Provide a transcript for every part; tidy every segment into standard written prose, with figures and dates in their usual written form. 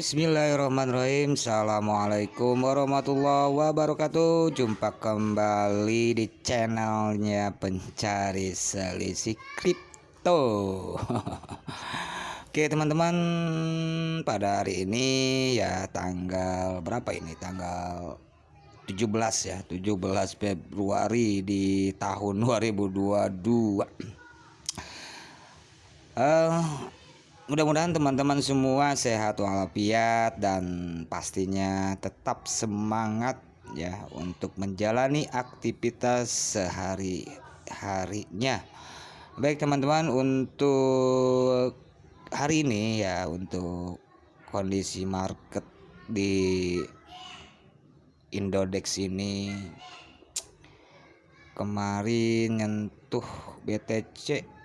Bismillahirrahmanirrahim. Assalamualaikum warahmatullahi wabarakatuh. Jumpa kembali di channelnya Pencari Selisih Kripto. Oke teman-teman, pada hari ini ya tanggal berapa ini? Tanggal 17 ya, 17 Februari di tahun 2022. Mudah-mudahan teman-teman semua sehat walafiat dan pastinya tetap semangat ya untuk menjalani aktivitas sehari-harinya. Baik teman-teman, untuk hari ini ya, untuk kondisi market di Indodex ini kemarin nyentuh BTC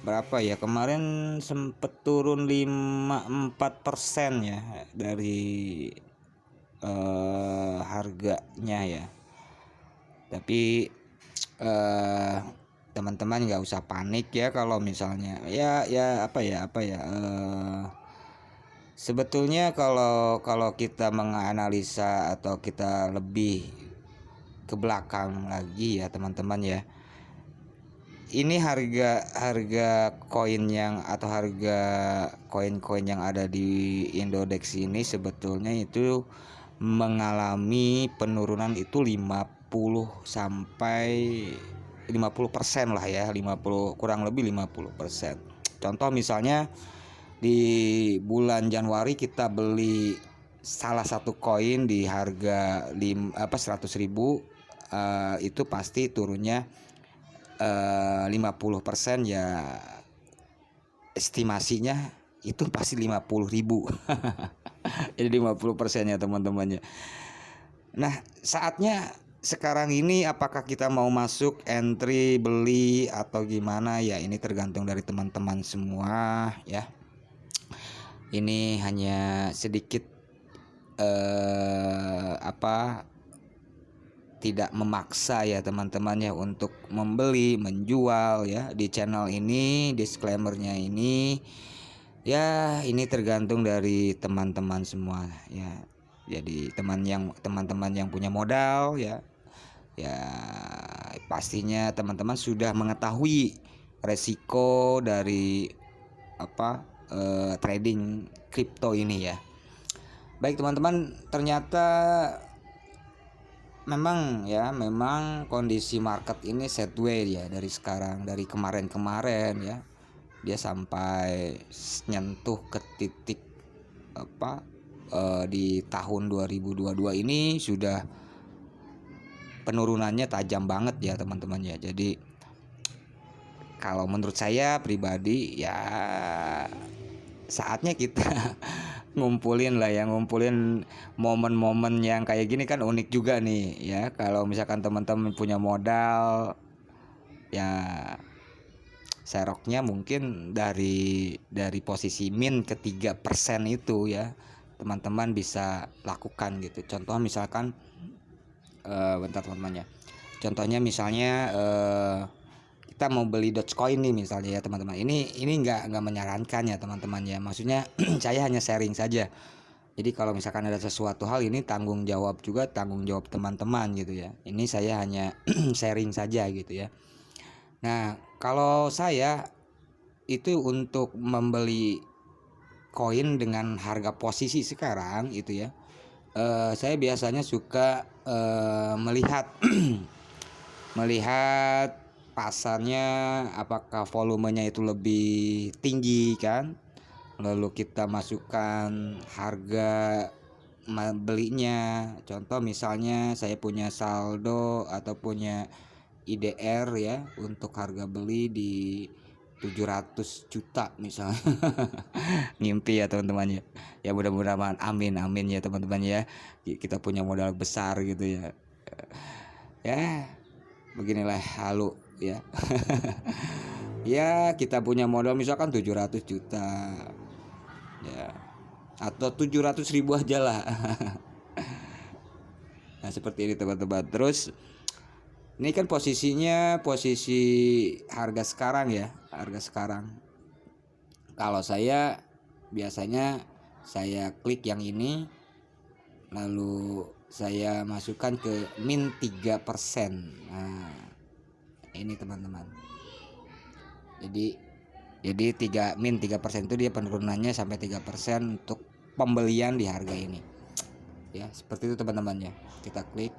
berapa ya, kemarin sempet turun 54% ya dari harganya ya. Tapi teman-teman nggak usah panik ya kalau misalnya sebetulnya kalau kita menganalisa atau kita lebih ke belakang lagi ya teman-teman ya, ini harga koin yang atau harga koin-koin yang ada di Indodex ini sebetulnya itu mengalami penurunan itu 50 sampai 50% lah ya, 50 kurang lebih 50%. Contoh misalnya di bulan Januari kita beli salah satu koin di harga 100.000, itu pasti turunnya 50% ya, estimasinya itu pasti 50.000. Jadi 50% ya teman-temannya. Nah saatnya sekarang ini apakah kita mau masuk entry beli atau gimana ya, ini tergantung dari teman-teman semua ya. Ini hanya sedikit tidak memaksa ya teman-teman ya untuk membeli menjual ya di channel ini. Disclaimernya ini ya, ini tergantung dari teman-teman semua ya. Jadi teman-teman yang punya modal ya pastinya teman-teman sudah mengetahui resiko dari trading kripto ini ya. Baik teman-teman, ternyata memang kondisi market ini sideways ya dari sekarang, dari kemarin ya, dia sampai nyentuh ke titik di tahun 2022 ini sudah penurunannya tajam banget ya teman-teman ya. Jadi kalau menurut saya pribadi ya saatnya kita ngumpulin momen-momen yang kayak gini. Kan unik juga nih ya, kalau misalkan teman-teman punya modal ya, seroknya mungkin dari posisi min ke 3% itu ya teman-teman bisa lakukan gitu. Contoh misalkan bentar teman-teman ya, contohnya misalnya kita mau beli Dogecoin nih misalnya ya teman-teman. Ini nggak menyarankan ya teman-teman ya, maksudnya saya hanya sharing saja. Jadi kalau misalkan ada sesuatu hal, ini tanggung jawab teman-teman gitu ya. Ini saya hanya sharing saja gitu ya. Nah kalau saya itu untuk membeli koin dengan harga posisi sekarang itu ya, saya biasanya suka melihat pasarnya, apakah volumenya itu lebih tinggi kan, lalu kita masukkan harga belinya. Contoh misalnya saya punya saldo atau punya IDR ya, untuk harga beli di 700 juta misalnya. Ngimpi ya teman-teman ya. Ya mudah-mudahan amin ya teman-teman ya, kita punya modal besar gitu ya. Ya beginilah halu ya. Ya kita punya modal misalkan 700 juta ya, atau 700.000 aja lah. Nah seperti ini teman-teman. Terus ini kan posisi harga sekarang ya, harga sekarang. Kalau saya biasanya saya klik yang ini, lalu saya masukkan ke min 3%. Nah, ini teman-teman. Jadi min 3% itu dia penurunannya sampai 3% untuk pembelian di harga ini. Ya, seperti itu teman-teman ya. Kita klik.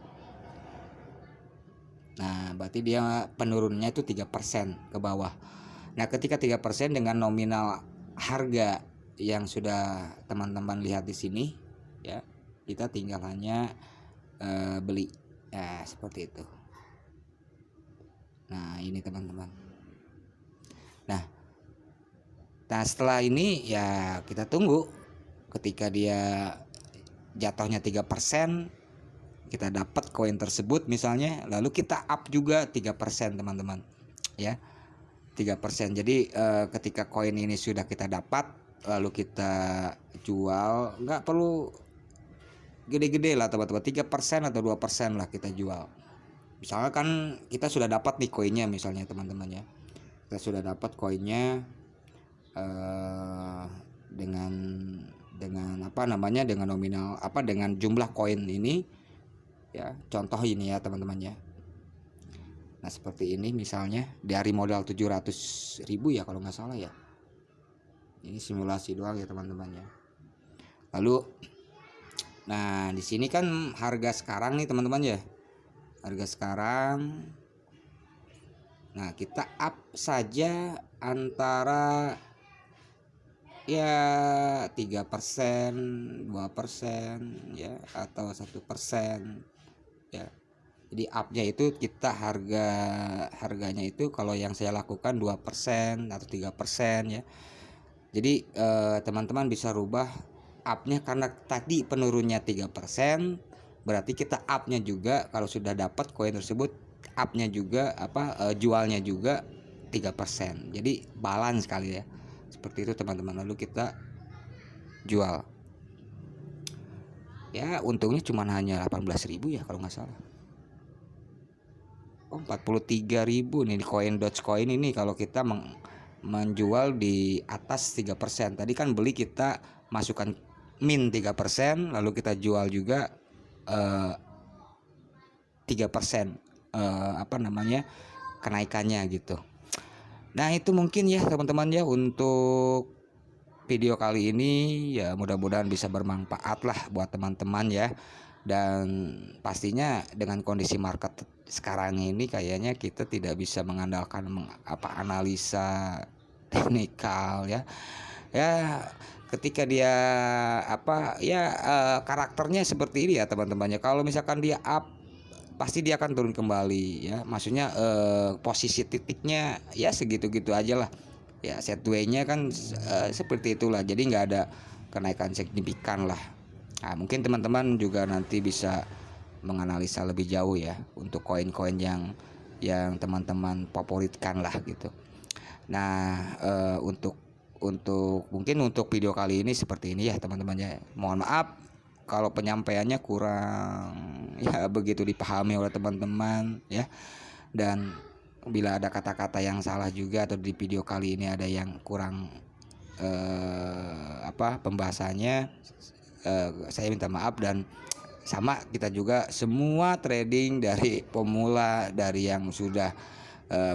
Nah, berarti dia penurunannya itu 3% ke bawah. Nah, ketika 3% dengan nominal harga yang sudah teman-teman lihat di sini ya, kita tinggal hanya beli. Nah, seperti itu. Nah, ini teman-teman. Nah, setelah ini ya kita tunggu ketika dia jatuhnya 3%, kita dapat koin tersebut misalnya, lalu kita up juga 3% teman-teman. Ya. 3%. Jadi ketika koin ini sudah kita dapat, lalu kita jual, nggak perlu gede-gede lah teman-teman, 3% atau 2% lah kita jual. Misalnya kan kita sudah dapat nih koinnya misalnya teman-teman ya. Kita sudah dapat koinnya dengan apa namanya, dengan nominal apa, dengan jumlah koin ini ya, contoh ini ya teman-teman ya. Nah, seperti ini misalnya dari modal 700.000 ya kalau nggak salah ya. Ini simulasi doang ya teman-teman ya. Lalu nah, di sini kan harga sekarang nih teman-teman ya. Harga sekarang. Nah, kita up saja antara ya 3%, 2% ya, atau 1% ya. Jadi upnya itu kita harganya itu kalau yang saya lakukan 2% atau 3% ya. Jadi teman-teman bisa rubah upnya, karena tadi penurunnya 3%, berarti kita upnya juga kalau sudah dapat koin tersebut, upnya juga apa, jualnya juga 3%. Jadi balance sekali ya. Seperti itu teman-teman. Lalu kita jual. Ya, untungnya cuma hanya 18.000 ya kalau nggak salah. 43.000 nih di koin Dogecoin ini kalau kita menjual di atas 3%. Tadi kan beli kita masukkan min 3%, lalu kita jual juga 3% apa namanya, kenaikannya gitu. Nah, itu mungkin ya teman-teman ya untuk video kali ini ya, mudah-mudahan bisa bermanfaat lah buat teman-teman ya. Dan pastinya dengan kondisi market sekarang ini kayaknya kita tidak bisa mengandalkan analisa teknikal ya. Ya, ketika dia apa ya, karakternya seperti ini ya teman-temannya. Kalau misalkan dia up, pasti dia akan turun kembali ya. Maksudnya posisi titiknya ya segitu-gitu aja lah. Ya, set way-nya kan seperti itulah. Jadi nggak ada kenaikan signifikan lah. Nah, mungkin teman-teman juga nanti bisa menganalisa lebih jauh ya untuk koin-koin yang teman-teman favoritkan lah gitu. Nah, mungkin untuk video kali ini seperti ini ya teman-teman ya. Mohon maaf kalau penyampaiannya kurang ya begitu dipahami oleh teman-teman ya. Dan bila ada kata-kata yang salah juga atau di video kali ini ada yang kurang pembahasannya, saya minta maaf. Dan sama, kita juga semua trading dari pemula, dari yang sudah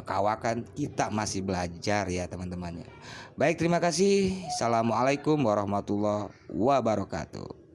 kawakan, kita masih belajar ya teman-teman ya. Baik, terima kasih. Assalamualaikum warahmatullahi wabarakatuh.